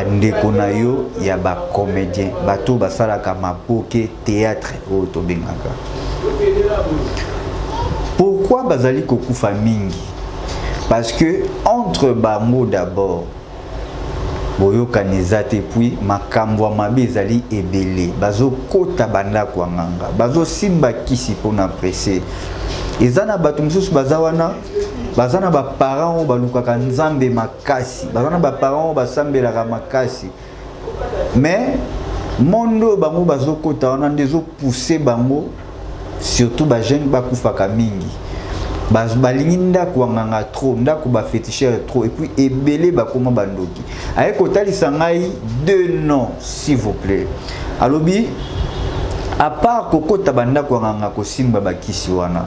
bandeko na yo ya ba comédien bato basalaka mapoke théâtre o tobengaka. Pourquoi bazali kokufa mingi? Parce que entre bango d'abord boyoka nezate puis makambo mabe ezali ebele bazo kota banda kwa nganga bazo simba kisi pona pressé ezana bato mususu bazawana bazana ba parents balukaka nzambe makasi bazana ba parents basambelaka makasi mais mondo bango bazo kota wana ndezo pousser bango surtout ba jeune bakufaka mingi balingi ndako nganga trop ndako ba féticheur trop et puis ebele bakoma bandoki aye kotalisa ngai deux noms s'il vous plaît alobi à part kokota bandako nganga kosimba bakisi wana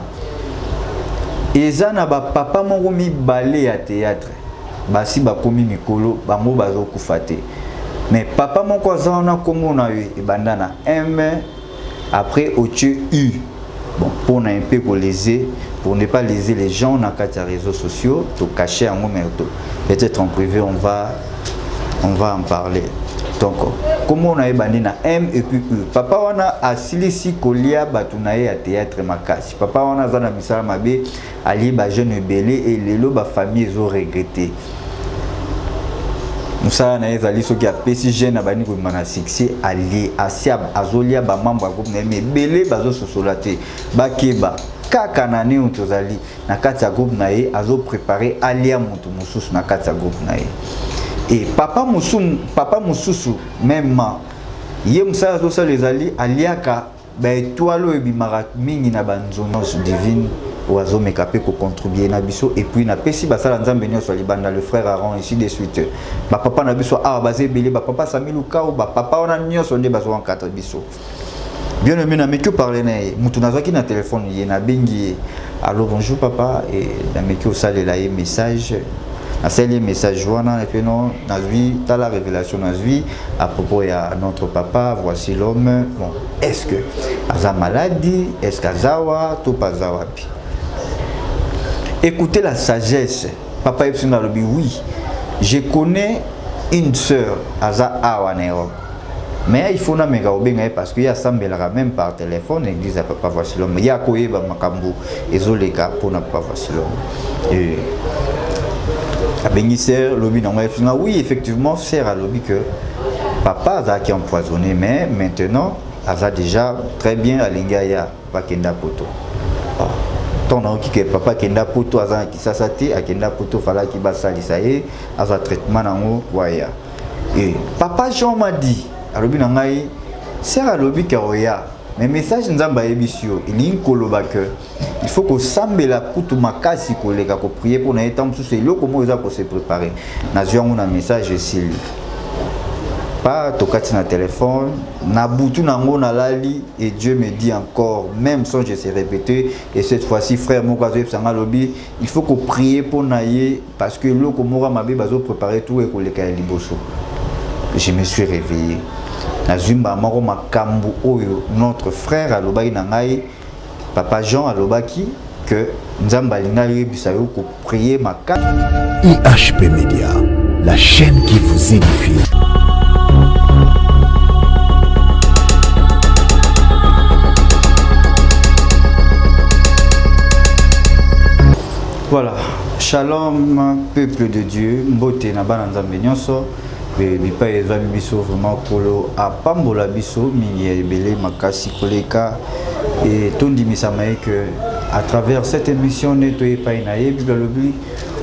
ezana ba papa moko mibale ya théâtre basi bakomi mikolo bango bazokufa te mais papa moko azana kombo na yo ebandana M après otie U. Bon, pour un peu pour ne pas léser les gens, on a quatre réseaux sociaux, tout cacher en moment. Peut-être en privé, on va en parler. Donc, comment on a bandé na M et puis E. Papa on a assis si kolia batunaye à théâtre makasi. Papa on a zana misala mabe ali ba jeune belé et les loba famille ont regretté. Musala na ezali soki apesi jeune abani ko mana succès ali asiab azolia ba membre groupe na me belé bazo sosolate bakeba kaka na ne utozali na kati ya groupe na ye azo préparer alia mutu mususu na kati ya groupe na ye et papa mususu même ye musala zo sa les ali aliaka ba étoile ebimara mingi na banzonose divine oiseau mekapé ko contribuer na biso et puis na pesi basala nzambe nyonso libanda le frère Aaron ici de suite ba papa na biso a basé belé ba papa Samiluka ou ba papa ona nyonso nde bazo en quatre biso bien aimé na mekio parler na mutu nazaki na téléphone ye na bengi allô bonjour papa et na mekio salela ye message a sali message wana et puis non nazwi ta la révélation nazwi à propos ya notre papa voici l'homme bon est-ce que aza maladie est-ce qu'azawa to pazawa pi. Écoutez la sagesse. Papa Epsuna Lobi, oui, je connais une sœur, Aza Awanero. Mais il faut n'amener parce qu'il y a Sambela même par téléphone, et disent à Papa voici l'homme. Il y a Koyeba Makambu, et Zoleka pour ne pas voici l'homme. Et à Bénisser, Lobi Epsuna, oui, effectivement, sert à Lobi que Papa Aza qui est empoisonné, mais maintenant, Aza déjà très bien à Lingaya, Bakenda Poto. On que papa kenda poto azan ki sasati akenda poto fala ki basali saye aza traitement nango waya et papa Jean m'a dit alobi na ngai sert alobi karoya mais message nzamba ebisio il koloba que il faut que sambela kutu makasi koleka ko prier pour na etam sous le comment ils se préparer na ziongo na message ici pas tokati na téléphone na butu nango na lali et Dieu me dit encore même sans je sais répéter et cette fois-ci frère mokazo sanga lobi il faut qu'on prie pour naie parce que loko mora mabe bazo préparer tout et koleka liboso. Je me suis réveillé na zumba maro makambu oyo notre frère alobaki na ngai papa Jean alobaki que nzamba lingai bisayo ko prier makasi. IHP Media, la chaîne qui vous édifie. Voilà, shalom peuple de Dieu, mbote na bana nzambe nyonso, bipa eza biso vraiment polo a pambola biso mingi ebele makasi koleka et tondi misamaye que à travers cette émission neto epai na ye bibla lobi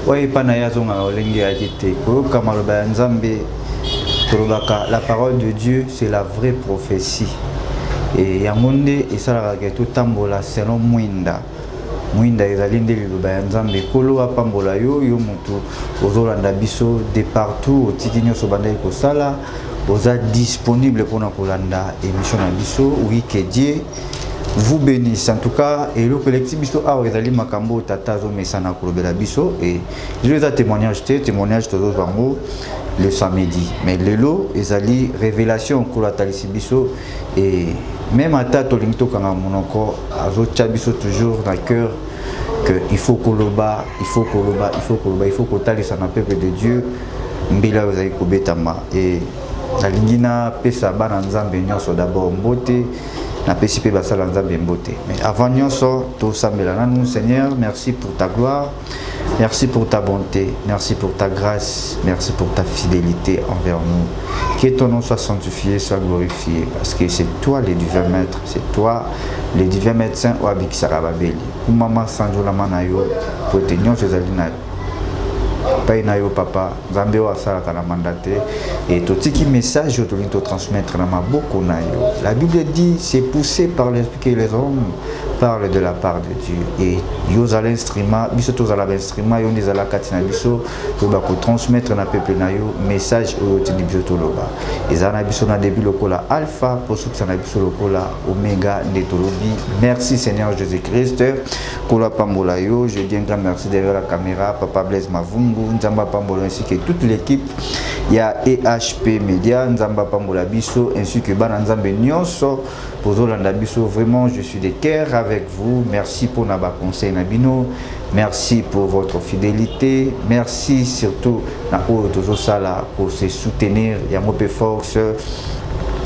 oye pana ya zonga olenge adite ko kamaloba nzambe tolobaka la parole de Dieu c'est la vraie prophétie et yangonde esalaka ke to tambola selon mwinda mwinda ezali nde liloba ya nzambe kolo apambola yo yo mutu ozolanda biso de partout otiki nyonso bandaki kosala oza disponible mpona kolanda émission na biso oui que Dieu vous bénisse en tout cas et le collectif biso awa ezali makambo tata azomesana kolobela biso et je les a témoignage tozo bango le samedi mais lelo ezali révélation kolatalisi biso et même à ta tolinto kanga monoko azotia biso toujours dans cœur que il faut koloba il faut kotalisa na peuple de Dieu mbila ozali kobetama et nalingi napesa bana nzambe nyonso d'abord mbote napesi mpe basala nzambe mbote. Mais avant nyonso tosambela nanu. Seigneur, merci pour ta gloire, merci pour ta bonté, merci pour ta grâce, merci pour ta fidélité envers nous. Que ton nom soit sanctifié, soit glorifié, parce que c'est toi le divin maître, c'est toi le divin médecin au Abik Sarababeli. Maman Sanjola Manayo, pour te nyonso ezali na Painayo papa, Zambéo Asala Kalamandate, et tout ce qui message je te transmettre dans ma bouche. La Bible dit c'est poussé par l'esprit que les hommes parlent de la part de Dieu. Et ils ont l'instrument, ils ont l'instrument, ils ont la katina biso, pour transmettre na peuple na yo message au tini biso toloba. Ils ont biso na début le cola alpha, pour ceux qui ont biso le cola oméga netolobi. Merci Seigneur Jésus-Christ. Kola pambola yo, je dis un grand merci derrière la caméra, Papa Blaise Mavungu, Nzamba Pambola ainsi que toute l'équipe. Il y a EHP Media, Nzamba Pambola Biso ainsi que Bana Nzambe Nyonso. Pour Zolanda Biso, vraiment je suis de cœur avec vous. Merci pour Naba Conseil Nabino. Merci pour votre fidélité. Merci surtout pour se soutenir. Il y a Mopé Force.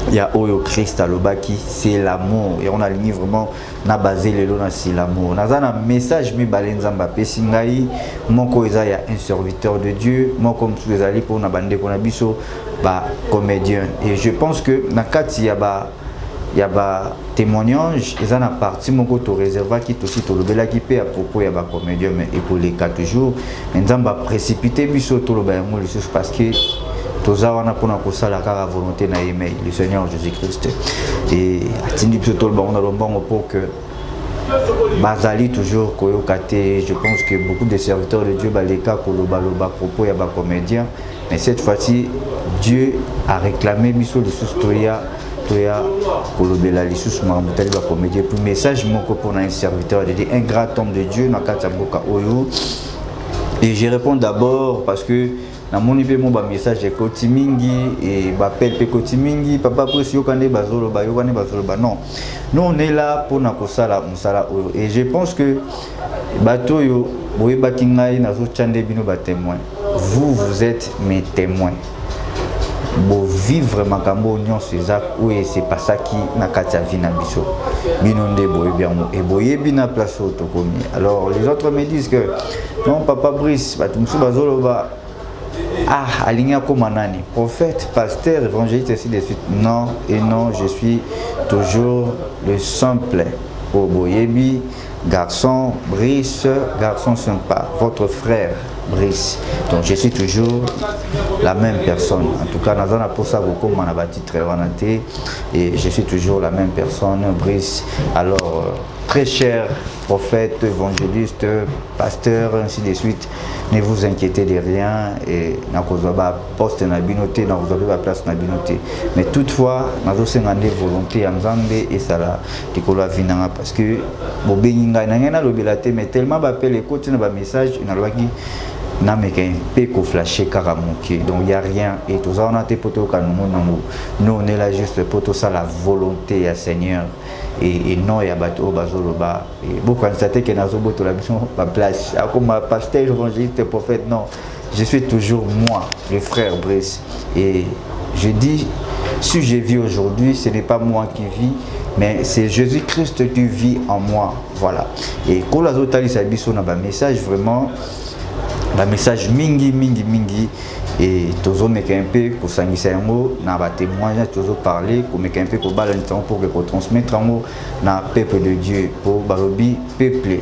Il y a Oyo Christ à l'Obaki, c'est l'amour. Et on a ligne vraiment na basé les lois c'est l'amour. On a un message mi balenzamba pesingai. Mon koeza il y a un serviteur de Dieu. Moi comme tous les alliés pour na bande qu'on a biso ba comédien. Et je pense que na kati il y a témoignage ils en a parti mon côté réserva qui aussi tout le bela qui paie à propos il y a ba comédien mais et pour les 4 jours nzamba précipité biso tout le ba mo le parce que tozawana pona kosala kaka volonté na aimer le Seigneur Jésus-Christ et atindi biso tout le ba on a lombango pour que bazali toujours koyokate. Je pense que beaucoup de serviteurs de Dieu baleka koloba loba propos ya ba comédien mais cette fois-ci Dieu a réclamé biso le sustoya toya kolobela lisusu mamutali ba comédien pour message moko pour un serviteur de Dieu, un grand homme de Dieu na kati mboka oyo. Et je réponds d'abord parce que na moni pe mo ba message ekoti mingi et ba appel pe koti mingi papa presi yokande bazolo ba non nous on est là pour na kosala musala oyo. Et je pense que bato yo boye bakingai na zo chande bino ba témoin, vous êtes mes témoins. Bon vivre makambo nyon César oui c'est pas ça qui na kati vie na biso binonde boye bien et boye bina place autokomi. Alors les autres me disent que non papa Brice batumsu bazolo ba aligné comme nani prophète pasteur évangéliste ainsi de suite. Non et non, je suis toujours le simple au boyebi garçon Brice, garçon sympa, votre frère Brice. Donc je suis toujours la même personne. En tout cas, dans un pour ça beaucoup m'en a bâti très vanité et je suis toujours la même personne, Brice. Alors très cher prophète, évangéliste, pasteur, ainsi de suite, ne vous inquiétez de rien et n'a pas poste na binoté, n'a pas place na binoté. Mais toutefois, n'a pas volonté en Zambé et ça la tikola vinanga parce que bon beninga n'a l'obélate mais tellement appelle écoute n'a pas message n'a pas qui n'a mais qu'un peu qu'on flasher karamoké. Donc il y a rien et tout ça on a été poto nous on est là juste pour tout ça la volonté à Seigneur. Et non il y a bateau bazoloba et beaucoup constater que dans la mission pas place comme pasteur évangéliste prophète. Non, je suis toujours moi le frère Brice et je dis si je vis aujourd'hui ce n'est pas moi qui vis mais c'est Jésus-Christ qui vit en moi. Voilà. Et quand la zotali sa biso na ba message vraiment ba message mingi et toujours mais un peu pour s'engager un mot na ba témoignage toujours parler pour mais un peu pour balancer pour que transmettre un mot na peuple de Dieu pour balobi peuple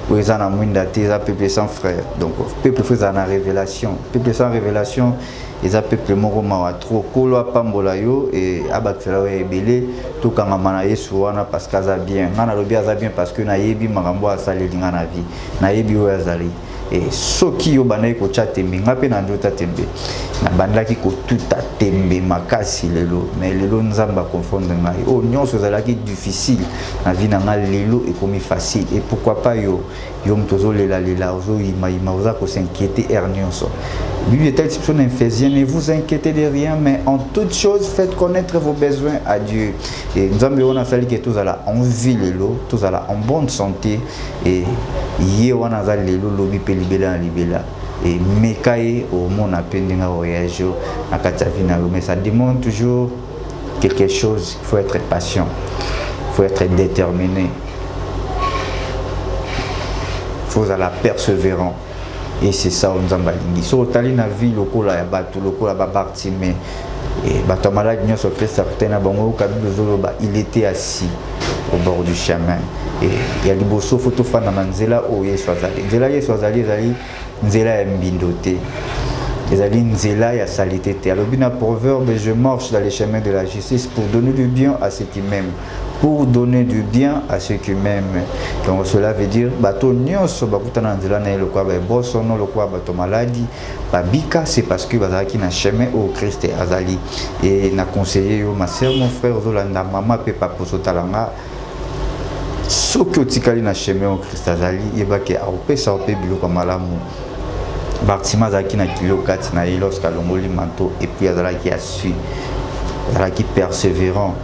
pour les ana mwinda teza peuple sans frère. Donc peuple faisant la révélation, peuple sans révélation les peuple moko mawa trop kolo pambola yo et abatela we belé tout kanga mana yesu wana parce que ça bien ngana lobi ça bien parce que na yebi makambo asali linga na vie na yebi o azali et soki yo banayi ko chatembe ngape na ndota tembe na bandaki ko tuta tembe makasi lelo mais lelo nzamba confondre ngai oh nyonso zalaki difficile na vie na ngai lelo et comme facile et pourquoi pas yo mtozo lela ozo ima oza ko s'inquiéter ernionso. Bible est exception Ephésiens, ne vous inquiétez de rien mais en toute chose faites connaître vos besoins à Dieu. Et nous avons sali que tous ala en vie lelo, tous ala en bonne santé et yé wana za lelo lobi pe libela. et mekaye au monde appendinga voyage na kati vie na mais ça demande toujours quelque chose. Il faut être patient, il faut être déterminé, il faut être persévérant. Et c'est ça on nzamba lingi so tali na vie lokola ya bato lokola ba Bartimée et bato malade nyoso Christ tena bango kabible zoloba il était assis au bord du chemin et il y a liboso photo fana manzela o Yesu azali nzela Yesu azali ezali nzela ya mbindo te ezali nzela ya salité te alobi na proverbe je marche dans les chemins de la justice pour donner du bien à ceux qui m'aiment, pour donner du bien à ceux qui m'aiment. Donc cela veut dire bato nyonso bakutana nzela na le kwa ba boso no le kwa bato maladi babika c'est parce que bazaki na chemin au Christ azali et na conseiller yo ma sœur mon frère zolanda mama pe papa sotalanga soki otikali na chemin au Christ azali yebake aopesa ope biloko malamu. Bartimée azalaki na kilo 4 na ye lorsqu'il a longoli manteau et puis azalaki assis, azalaki persévérant.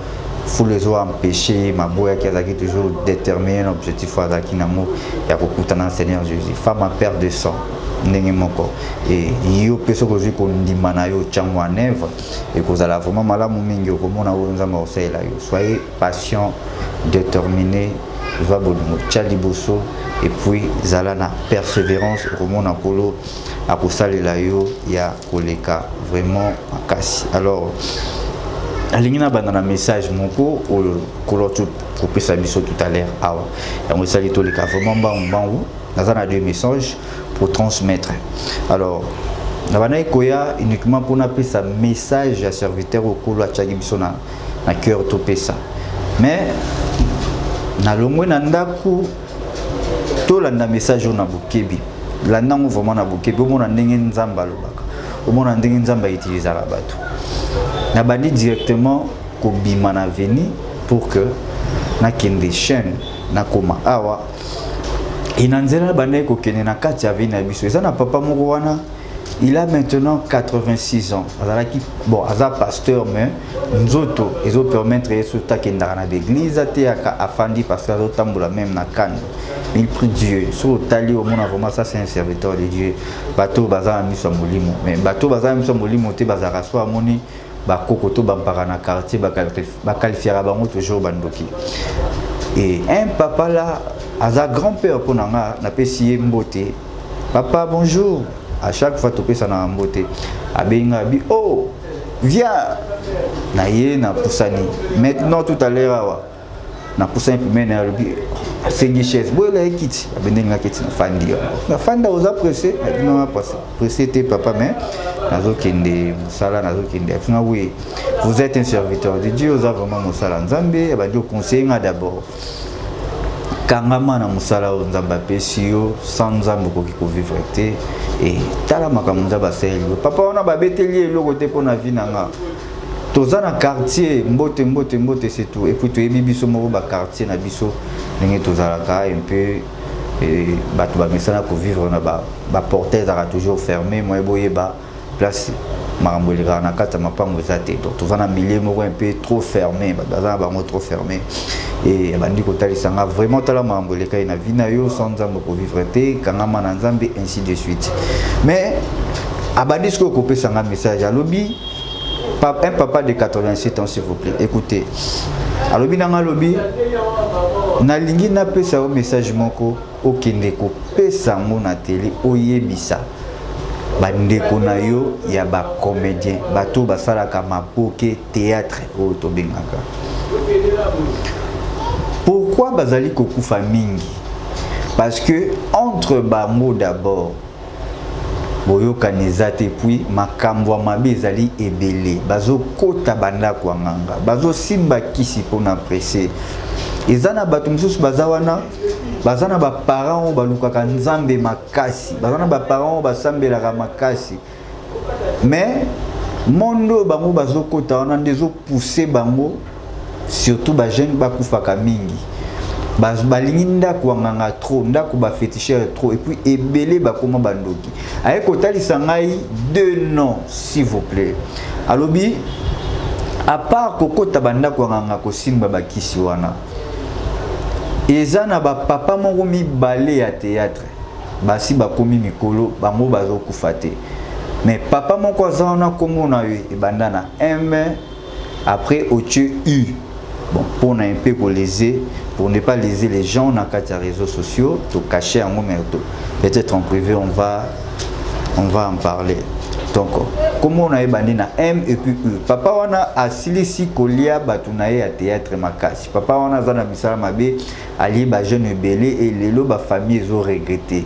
Faut les avoir empêchés, ma boya qui azalaki toujours déterminé un objectif azalaki namo ya kokutana Seigneur Jésus. Femme à perte de sang ndenge moko et yo peso kozwi kondima na yo tyango en œuvre et kozala vraiment malamu mingi okomona oyo nzambe akosalela yo. Soyez patient, déterminé, va bolingo tya liboso et puis zala na persévérance okomona kolo akosalela yo ya koleka vraiment makasi. Alors alingi na banda na message moko kolo tu propesa biso tout à l'heure awa yango esali toleka vraiment mbangu naza na deux messages pour transmettre. Alors nabana ekoya uniquement pour napesa message à serviteur okolo atchaki biso na cœur topesa mais na longwe na ndaku to landa message na bukebi landango vraiment na bukebi omona ndenge nzamba lobaka omona ndenge nzamba utiliser la bato na bandi directement ko bima na veni pour que na kende chaîne na koma awa inanzela bande ko kene na kati ya veni na biso eza na papa moko wana il a maintenant 86 ans azalaki bon aza pasteur mais nzoto ezo permettre yesu takendaka na l'église ateyaka afandi parce que azotambola même na kane. Il prie Dieu sur tali au monde vraiment ça c'est un serviteur de Dieu bateau baza miso molimo mais bateau baza miso molimo te baza raswa moni ba kokoto bampara na quartier ba qualifiera bango toujours bandoki et un papa là aza grand-père pour nanga na pesi mbote papa bonjour. À chaque fois tu peux ça na mbote abenga bi oh viens na ye na pusani maintenant tout à l'heure awa na pusani puis na bi c'est chaise boy la kiti abenga kiti na fandi na fanda oza pressé non pas pressé te papa mais nazo kende musala nazo kende afina oui vous êtes un serviteur de Dieu oza vraiment musala nzambe ba dio conseiller d'abord kangama na musala nzamba pesio sans nzambe ko vivre te et tala makambo nzamba seli papa ona ba beteli eloko te pona vie nanga toza na quartier mbote c'est tout et puis to yebi biso moko ba quartier na biso ndenge tozalaka un peu et bato ba mesana ko vivre na ba portail za toujours fermé moi boyeba place makambo leka na kata mapango zate donc toza na milieu moko un peu trop fermé baza ba mo trop fermé et bandi ko talisa nga vraiment tala makambo leka na vie na yo sans nzambe ko vivre te kangama na nzambe ainsi de suite mais abadi ce ko pesa nga message alobi un papa de 87 ans s'il vous plaît écoutez alobi nanga lobi na lingi na pesa o message moko okende ko pesa ngo na télé oyebisa bandeko na yo ya ba comédien bato basalaka mapoke théâtre o to bengaka. Pourquoi bazali kokufa mingi? Parce que entre bango d'abord boyoka nezate puis makambo mabe ezali ebele bazo kota banda kwa nganga bazo simba kisi pona pressé ezana bato mususu bazawana bazana ba parents balukaka nzambe makasi bazana ba parents basambelaka makasi mais mondo bango bazo kota wana ndezo pousser bango surtout ba jeune bakufaka mingi balingi ndako nganga trop ndako ba féticheur trop et puis ebele bakoma bandoki aye kotalisa ngai deux noms s'il vous plaît alobi à part kokota bandako nganga kosimba bakisi wana ezana ba papa moko mibale ya théâtre basi bakomi mikolo bango bazokufa te. Mais papa moko aza wana kombo na yo ebanda na M après otie U. Bon, pour ne pas léser, pour ne pas léser les gens dans les réseaux sociaux, to cacher un moment. Peut-être en privé on va en parler. Donc, comment on a bandé na M et puis E. Papa on a asili si kolia batunaye à théâtre makasi. Papa on a zana misala mabe ali ba jeune belé et lelo ba famille ont regretté.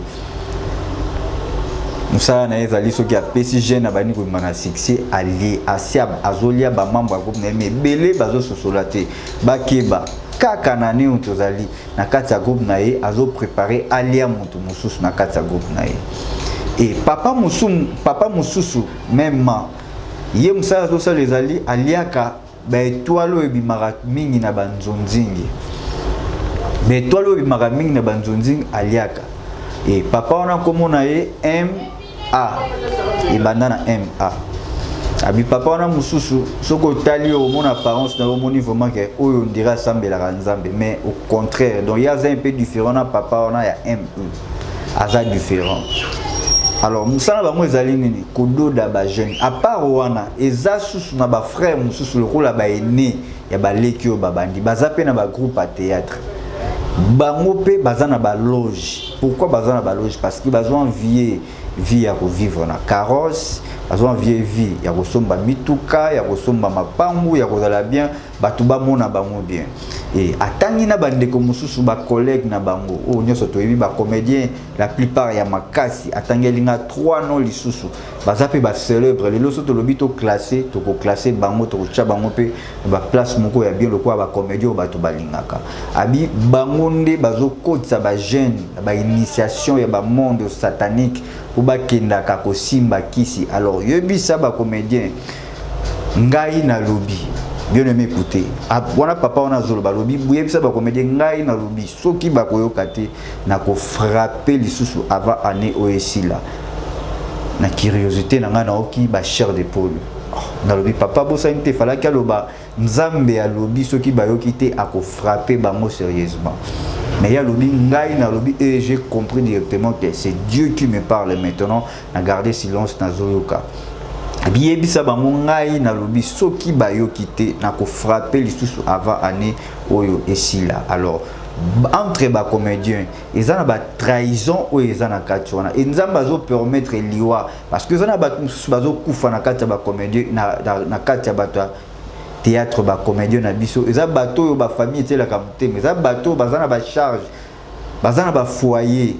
Musala na ezali soki apesi jeune abani ko mana succès ali asiab azolia ba membre groupe na mais belé bazo sosolate bakeba kaka na ni utozali na kati ya groupe na ye azo préparer alia mutu mususu na kati ya groupe na ye. Et papa mususu même ye musala zo les ali aliaka ba étoile ebimaka mingi na banzonzingi. Mais étoile ebimaka mingi na banzonzingi aliaka. Et papa on a comme na ye MA et bandana MA. Abi papa on a mususu soko tali au mon apparence na mon niveau vraiment que on dirait semble la nzambe, mais au contraire donc il y a un peu différent na papa on a ya ME aza différent. Alors musala ba mo ezali nini kododa ba jeune à part wana eza susu na ba frère mususu le rôle ba ene ya ba leki o babandi baza pe na ba groupe à théâtre. Bango pe baza na ba loge. Pourquoi baza na ba loge? Parce que baza envier vie à vivre na carrosse, baza envier vie ya kosomba mituka, ya kosomba mapangu, ya kozala bien, batuba mona bango bien. Et atangi na bande ko mususu ba collègue na bango. Oh nyoso to yebi ba comédien la plupart ya makasi atangi linga 3 non lisusu. Baza pe ba célèbre les loso to lobito classé, to ko classer bango to ko cha bango pe ba place moko ya bien lokwa ba comédien ba to balingaka. Abi bango nde bazo kotsa ba jeune, ba initiation ya ba monde satanique pour ba kendaka ko simba kisi. Alors yebi sa ba comédien ngai na lobi. Bien aimé écouter. Wana papa on a zolo balobi bouye ça ba comédien ngai na lobi soki ba koyoka te na ko frapper lisusu avant année oesila. Na curiosité na nga na oki ba chair d'épaule. Na lobi papa bosa inte fala ka loba nzambe ya lobi soki ba yoki te a ko frapper bango sérieusement. Mais ya lobi ngai na lobi et j'ai compris directement que c'est Dieu qui me parle maintenant. Na garder silence na zoloka. Biyebisa bango ngai na lobi soki bayoki te na ko frapper lisusu avant année oyo esila. Alors entre ba comédiens ezana ba trahison o ezana kati wana enzamba zo permettre liwa parce que ezana ba bazo kufa na kati ba comédien na kati ba théâtre ba comédien na biso eza bato yo ba famille tela kamte mais eza bato bazana ba charge bazana ba foyer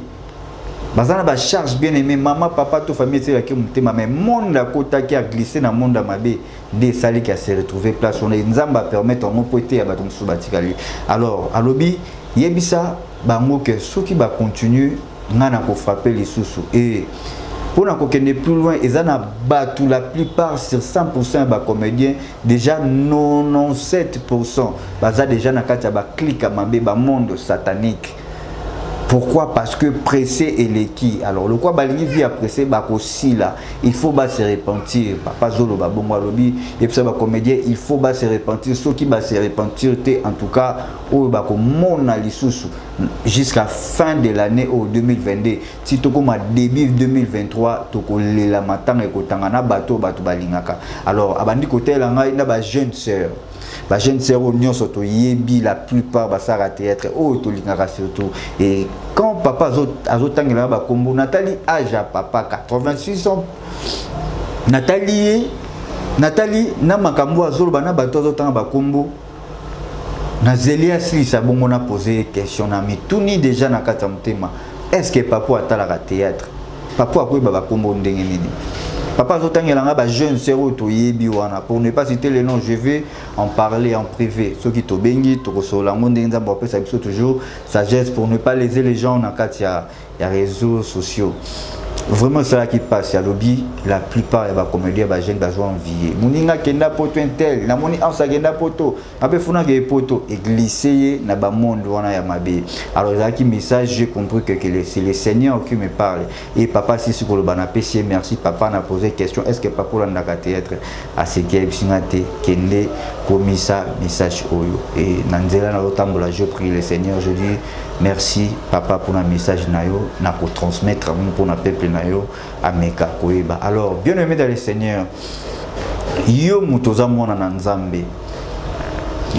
bazana ba charge bien aimé maman papa to famille tela ki mutema mais monde à kota qui a glissé na monde mabe des sali qui a se retrouver place on nzamba permettre on poté ya bato musubatikali. Alors alobi yebisa bango que soki ba continue ngana ko frapper les sous et pour na kokende plus loin ezana batu la plupart sur 100% ba comédiens déjà 97% baza déjà na kati ba clique mabe ba monde satanique. Pourquoi? Parce que pressé et l'équi. Alors le quoi balingi vit à presser aussi là, il faut bas se repentir. Papa Zolo ba bongo lobby et puis ça ba comédien, il faut bas se repentir. Ceux qui bas se repentir en tout cas au ba ko mona lisusu jusqu'à fin de l'année au 2022. Si to comme début 2023 to ko lela matanga ko tangana bato balingaka. Alors abandi côté là na ba jeune sœur. Ba jeune sœur nyonso to yebi la plupart ba sara théâtre o to lingaka surtout et quand papa azotangela ba kombo Nathalie âge à papa 86 ans Nathalie na makambo azoloba na bato azotanga ba kombo na zelia si sa bongo na poser question na mituni déjà na kata mutema est-ce que papa atala théâtre papa akoyeba ba kombo ndenge nini. Papa Zotangela ba jeune sœur to yebi wana pour ne pas citer les noms je vais en parler en privé ceux qui to bengi to kosola monde nzamba opesa biso toujours sagesse pour ne pas léser les gens na katia ya réseaux sociaux. vraiment ça qui passe à lobby la plupart des comédiens ba jeunes besoin envier moninga kenda poto intel na moni ansa kenda poto ape funa ke poto et glisser na ba monde wana ya mabe. Alors ça qui message j'ai compris que c'est le Seigneur qui me parle et papa si sur le bana PC merci papa n'a posé question est-ce que papa là ndaka théâtre à ce qui est singate kende komisa message oyo et nanzela na otambola je prie le Seigneur je dis merci papa pour un message nayo na ko transmettre pour na peuple nayo ameka koeba. Alors bien aimé dans le Seigneur yo mutoza mwana na nzambe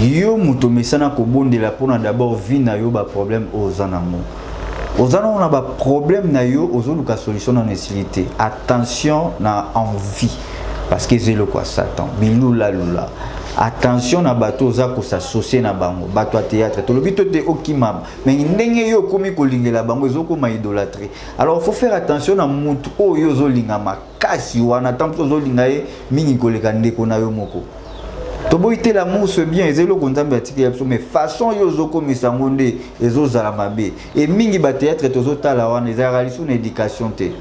yo muto mesana ko bondela pona d'abord vie na yo ba problème ozanamo ozana on a ba problème na yo ozoluka solution na necessité attention na envie parce que c'est le quoi Satan bilula lula. Attention na bato za ko s'associer na bango bato a théâtre to lobito te okimam mais ndenge yo komi ko lingela bango ezoko ma idolâtrie. Alors faut faire attention na mutu oyo zo linga makasi wana tanto zo linga ye mingi koleka ndeko na yo moko to boite l'amour c'est bien ezelo konzambe atiki ya mais façon yo zo komisa ngonde ezo zala mabe et mingi ba théâtre to zo tala wana ezala lisu na éducation te.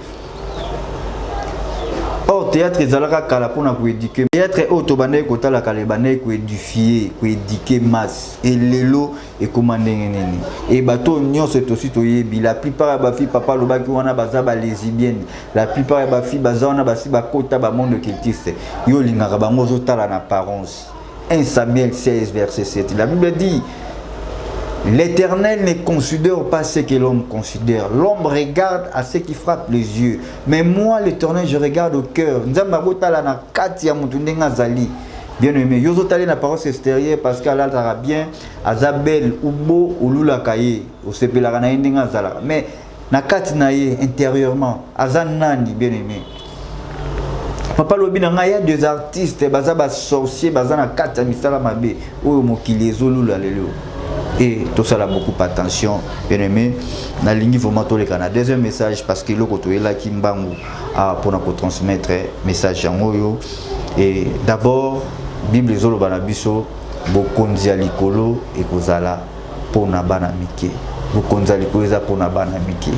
Or théâtre ezalaka kala pona ko éduquer théâtre otobane ko tala kala bane ko édifier ko éduquer masse et lelo et commandé nini et bato nyonso aussi to yebi la plupart ba filles papa lobaki wana baza ba lesbienne la plupart ba filles baza wana basi ba kota ba monde cultiste yo lingaka bango zo tala na apparence. 1 Samuel 16 verset 7 la Bible dit l'Éternel ne considère pas ce que l'homme considère. L'homme regarde à ce qui frappe les yeux. Mais moi, l'Éternel, je regarde au cœur. Bien aimé, yo zotali na parole extérieure parce qu'Allah tara bien Azabel ubo ulula kaye osepelaka na ndinga zala. Mais na kati na ye intérieurement azanani bien aimé. Papa lobi na ngaya des artistes baza ba sorcier baza na kati ya misala mabe oyo mokili ezolula lelo. Et tout ça a beaucoup attention, bien aimé. Na lingi vraiment tous les canaux. Deuxième message parce que le côté là qui mbangu pour nous transmettre message en oyo. Et d'abord Bible zolo banabiso bokonzi alikolo et kozala pour na bana mike. Bokonzi alikolo za pour na bana mike.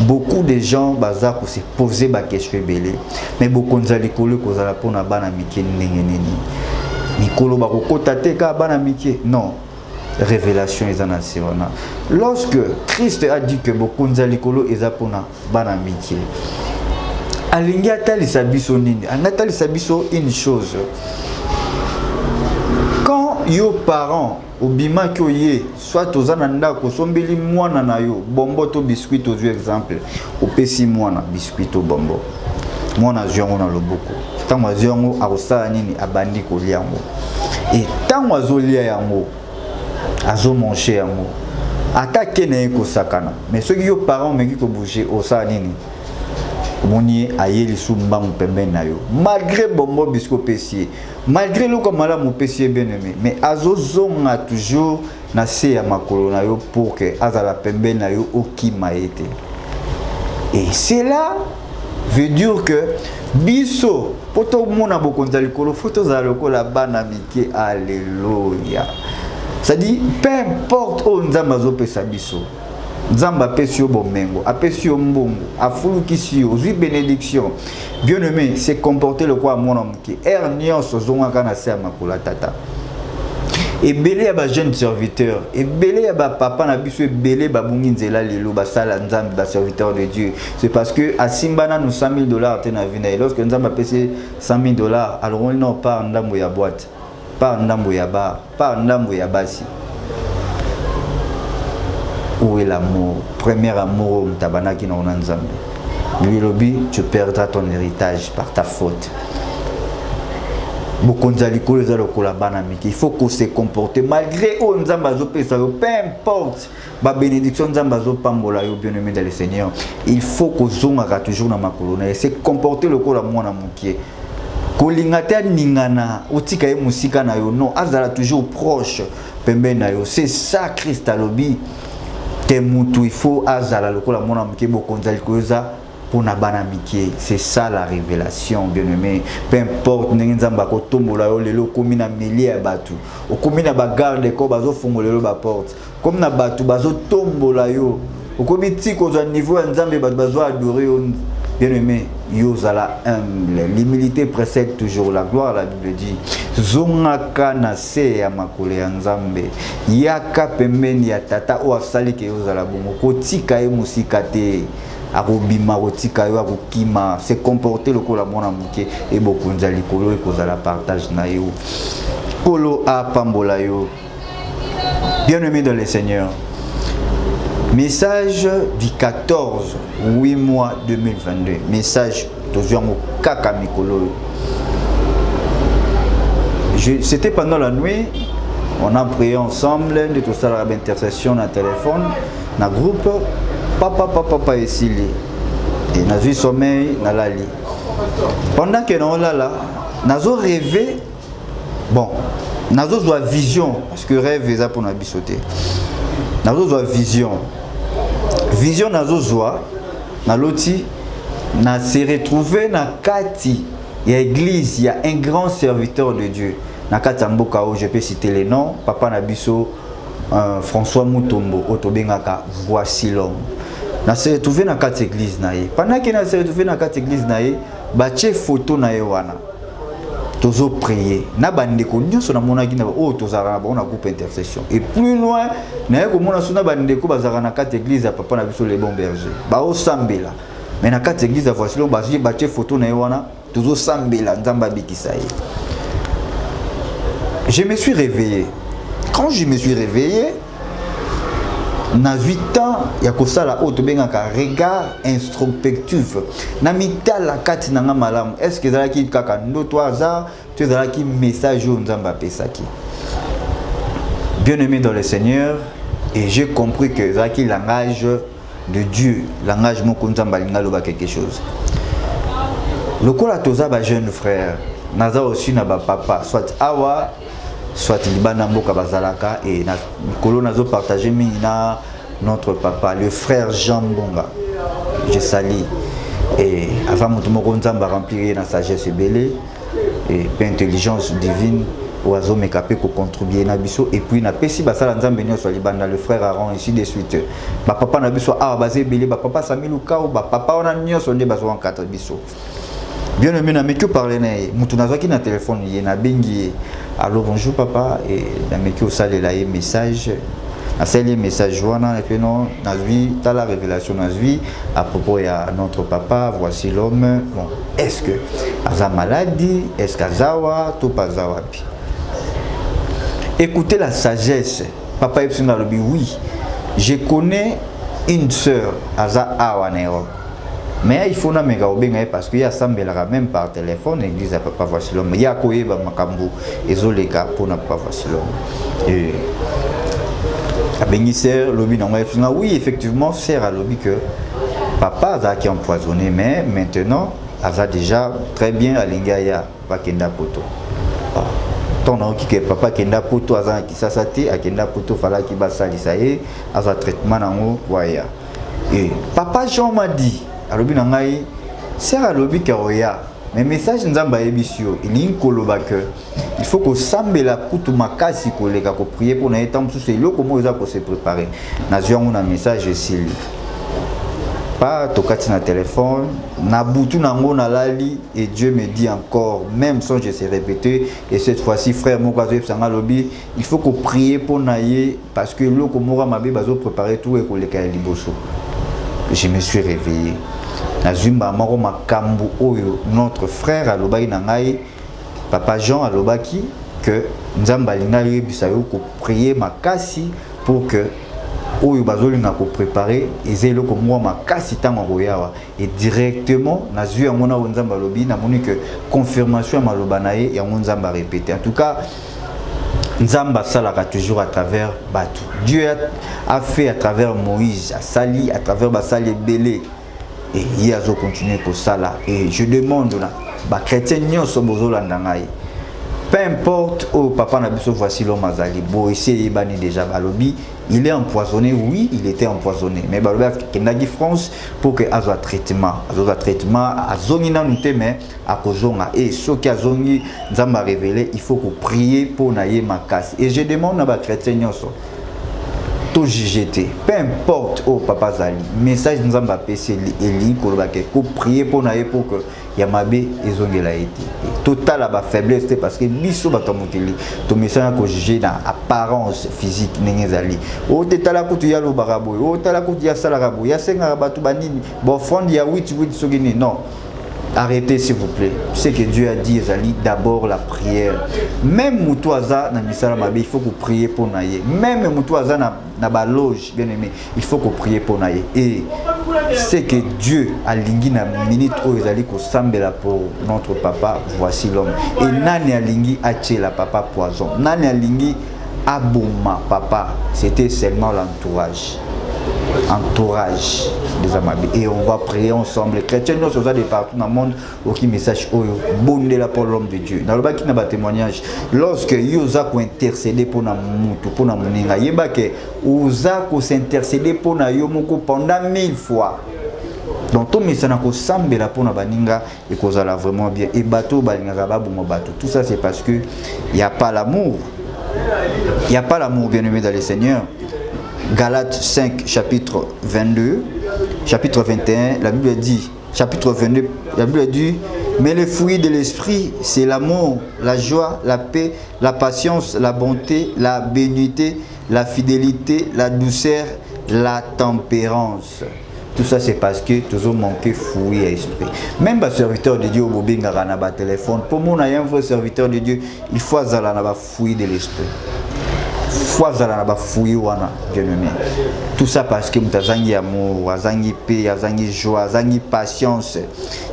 Beaucoup de gens baza ko se poser ba question belé. Mais bokonzi alikolo kozala pour na bana mike ndenge nini. Mikolo ba kokota te ka bana mike. Non. Révélation est en assurant. Lorsque Christ a dit que beaucoup de likolo est pour bana mitié. Alingi atali sabiso nini? Anatali sabiso une chose. Quand yo parents obima ko ye soit ozana ndako sombeli mwana na yo bombo to biscuit to exemple opesi mwana biscuit to bombo mwana ziongo na loboko tango ziongo akosala nini abandi kolia yango et tango azolia yango azo manger yango attaquer na ko sakana mais ceux qui yo parents mais qui ko bouger au sa nini moni ayeli sumbangu pembeni na yo malgré bombo bisco pesier malgré le comme la mon pesier bien aimé mais azo zonga toujours na se ya makolo na yo pour que azala pembeni na yo okima ete et cela veut dire que biso poto mona bokonza likolo photo za lokola bana mike alléluia. C'est-à-dire, peu importe où nous avons pesa biso, Nzamba pesi yo bomengo, apesi yo mbongo, afulukisi yo, zui bénédiction. Bien aimé, c'est comporter le quoi mon homme qui nyonso zonga kana se makula tata. Et belé ba jeune serviteur, et belé ba papa na biso et belé ba bungi nzela lelo ba sala nzambe ba serviteur de Dieu. C'est parce que à Simbana nous $100,000 tena vina et lorsque Nzamba pesi $100,000, alors on n'a pas ndambo ya boîte. Pas ndambo ya bar, pas ndambo ya basi. Où est l'amour? Premier amour mtabanaki na onanzambe. Lui lobi, tu perdras ton héritage par ta faute. Bokonzali ko les alokola bana miki. Il faut qu'on se comporte malgré o nzamba zo pesa yo, peu importe ba bénédiction nzamba zo pambola yo bien aimé dans le Seigneur. Il faut qu'on zonga toujours na makolona et se comporter le kola mwana mukie. Kolingata ningana otika ye musika na yo non azala toujours proche pembe na yo c'est ça Christ alobi te mutu il faut azala lokola mona mke bokonzali koza pona bana mike c'est ça la révélation bien aimé peu importe nzamba ko tombola yo lelo komi na milliers ya batu okomi na ba garde ko bazo fongolelo ba porte comme na batu bazo tombola yo okomi tiko za niveau ya nzambe batu bazo adorer yo Bien aimé, yozala humble. L'humilité précède toujours la gloire, la Bible dit. Zongaka na se ya makole ya Nzambe. Yaka pembeni ya tata o asali ke yozala bongo. Kotika e musika te. Arobima kotika yo akokima. Se comporter le kola mona muke e bokunza likolo e kozala partage na yo. Kolo a pambola yo. Bien aimé dans le Seigneur. Message du 14 8 mois 2022. Message Toziango Kaka Mikolo. C'était pendant la nuit. On a prié ensemble de tout ça la intercession dans le téléphone, dans le groupe. Papa ici. Et dans le sommeil, dans la lit. Pendant que nous là, nous avons rêvé. Bon, nous avons une vision. Parce que rêve est pour nous bisauter. Nous avons une vision. Vision nazozoa na loti na se retrouver na kati ya église, il y a un grand serviteur de Dieu na kati mboka où je peux citer les noms papa na biso François Mutombo otobengaka voici l'homme na se retrouver na kati église na ye pendant que na se retrouver na kati église na ye bache photo na ye wana tozo prier na bandeko nyonso na monaki na o tozara na groupe intercession et plus loin na yeko mona suna bandeko bazara na kati église ya papa na biso les bons bergers ba o sambela mais na kati église ya voici lo bazi bache photo na wana tozo sambela nzamba bikisa ye. Je me suis réveillé. Quand je me suis réveillé na 8 ans ya kosala o tobengaka regard introspectif na mitala kati na malamu est-ce que ezalaki kaka ndoto aza tu ezalaki message o nzamba pesaki. Bien aimé dans le Seigneur, et j'ai compris que ezalaki langage de Dieu, langage moko nzamba linga loba quelque chose. Lokola toza ba jeune frère naza aussi na ba papa soit awa soit libana mboka bazalaka et na mikolo nazo partager mingi na notre papa le frère Jean Bonga. Je salue et avant mon moko nzamba remplir na sagesse belé et intelligence divine oiseau mekapé ko contribuer na biso et puis na pesi basala nzambe nyonso libanda le frère Aaron ici de suite ba papa na biso a bazé belé ba papa Samiluka ou ba papa ona nyonso nde bazo en 4 biso. Bien aimé, na mekio parler na mutu nazaki na téléphone ye na bengi allô bonjour papa et na mekio sale la message a sale message wana et puis non nazwi ta la révélation nazwi à propos ya notre papa voici l'homme. Bon, est-ce que aza maladie, est-ce qu'azawa to pazawa bi. Écoutez la sagesse. Papa Epsina lobi oui, je connais une sœur aza awanero. Mais il faut na mega obenga parce qu'il y a sambela même par téléphone église à papa voici l'homme. Il y a koyeba makambu ezoleka pour na papa voici l'homme. Et abengi sœur lobi na ngwa oui effectivement sœur a lobi que papa a qui empoisonné mais maintenant a déjà très bien alinga ya bakenda poto. Ton qui que papa kenda poto aza ki sasati akenda poto fala ki basalisa ye aza traitement nango waya. Et papa Jean m'a dit alobi na ngai sert alobi karoya mais message nzamba ebisio il koloba que il faut que sambela kutu makasi koleka ko prier pour na etam sous c'est loko mo za ko se préparer na ziongo na message ici pas tokati na téléphone na butu nango na lali et Dieu me dit encore même sans je sais répéter et cette fois-ci frère mon kazo sanga lobi il faut que prier pour naie parce que loko mo ra mabe bazo préparer tout et koleka liboso. Je me suis réveillé. Nazumba maro makambu oyo notre frère alobaki na ngai papa Jean alobaki que nzamba linga yebisa yo ko prier makasi pour que oyo bazolinga ko préparer ezelo ko moi makasi tango royawa et directement nazu yango na nzamba lobi na moni que confirmation maloba na ye ya nzamba répéter en tout cas Nzamba salaka toujours à travers Batu. Dieu a fait à travers Moïse, a sali à travers Basali Belé. Et il a continué pour ça là. Et je demande là, les chrétiens sont bozolandangai. Peu importe, oh papa n'a besoin voici l'homme azali. Bon ici il bani déjà balobi. Il est empoisonné, oui, il était empoisonné. Mais balobi a France pour que azo traitement, azongi na nute mais a kozonga et ce qui azongi nzamba révélé, il faut que prier pour naie makas. Et je demande à les chrétiens to jijete peu importe au papa zali message nous amba pesi eli ko ba ke ko prier pour na pour que ya mabe ezongela été total ba faiblesse parce que biso ba tomokeli to message ko juger na apparence physique ndenge zali o tetala kutu ya lo barabo o tala kutu ya sala rabo ya senga ba to banini bon fond ya 8 sogini non. Arrêtez s'il vous plaît. Ce que Dieu a dit, Zali, d'abord la prière. Même Moutouaza na misala mabe, il faut que vous priez pour naïe. Même Moutouaza na ba loge, bien aimé, il faut que vous priez pour naïe. Et c'est que Dieu a lingi na minute où Zali ko sambela pour notre papa, voici l'homme. Et nani a lingi ache la papa poison. Nani a lingi aboma papa. C'était seulement l'entourage des Amabis. Et on va prier ensemble. Les chrétiens nous sommes de partout dans le monde qui message bonne la pour l'homme de Dieu. Dans le bas qui n'a pas témoignage, lorsque Yosa ko intercéder pour na mutu pour na muninga yeba que Osa ko s'intercéder pour na yo moko pendant 1000 fois. Donc tout message na ko sambela pour na baninga et ko zala vraiment bien et bateau balinga ba bon bateau. Tout ça c'est parce que il y a pas l'amour. Il y a pas l'amour bien-aimé dans le Seigneur. Galates 5, chapitre 22, chapitre 21, la Bible dit, chapitre 22, la Bible dit, mais le fruit de l'esprit, c'est l'amour, la joie, la paix, la patience, la bonté, la bénignité, la fidélité, la douceur, la tempérance. Tout ça, c'est parce que toujours manqué fruit à esprit. Même les serviteurs de Dieu, au Bobinga, na téléphone, pour moi, un vrai serviteur de Dieu, il faut avoir fruit de l'esprit. Tout ça parce que nous avons amour, azangi paix, azangi joie, azangi patience.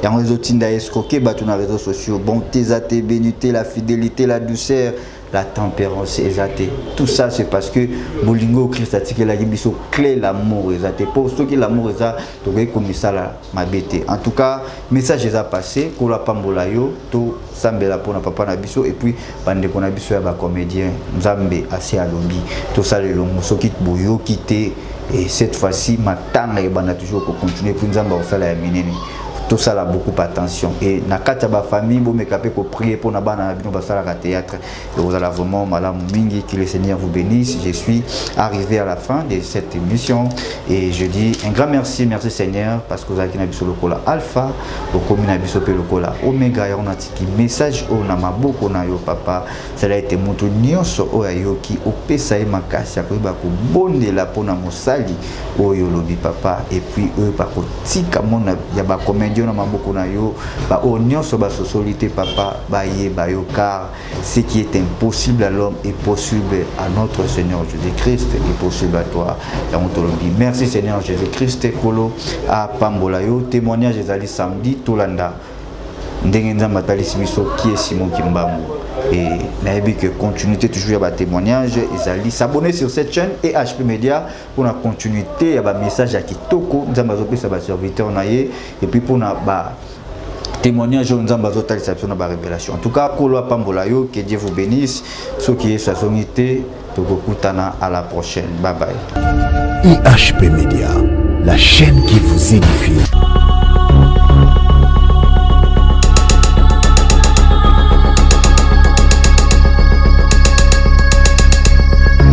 Il y a des autres qui escroqué sur les réseaux sociaux. Bonté, zate, bénité, la fidélité, la douceur, la tempérance, ezate. Tout ça c'est parce que Bolingo Christ a tiré la biso clé l'amour, ezate. Pour ceux qui l'amour ezate, tu vois comme ça la mabete. En tout cas, message est passé. Kola pambola yo, to sambela pour na papa na biso et puis bande ko na biso ya ba comédien Nzambe assez à lobby. Tout ça le moso qui boyo quitter et cette fois-ci matanga et bana toujours pour continuer pour Nzamba au sala ya minene. Tout ça a beaucoup attention et na kati ba famille bo me capé pour prier pour na bana bino basala ka théâtre et vous allez vraiment madame mingi que le Seigneur vous bénisse. Je suis arrivé à la fin de cette émission et je dis un grand merci Seigneur parce que vous avez na biso lokola alpha au commune biso pe lokola omega ya on a tiki message o na maboko na yo papa cela a été mutu nyonso o ayo ki opesa e makasi ko ba ko bondela pona mosali o yo lobi papa et puis eux pa ko tika mona ya ba Dieu na maboko na yo ba onyoso ba socialité papa ba ye ba yo car ce qui est impossible à l'homme est possible à notre Seigneur Jésus-Christ est possible à toi. Merci Seigneur Jésus-Christ kolo a pambola yo témoignage ezali samedi tolanda ndenge nzamba talisi biso qui est Simon Kimbambo et naebi que continuité toujours ya témoignage ezali s'abonner sur cette chaîne et HP Media pour la continuité ya ba message ya kitoko nzamba zopesa ba serviteur na ye et puis pour na ba témoignage nzamba zotalisa biso na ba révélation. En tout cas kolo pambola yo, que Dieu vous bénisse ceux qui est sa sonité tokokutana à la prochaine. Bye bye. IHP Media, la chaîne qui vous édifie.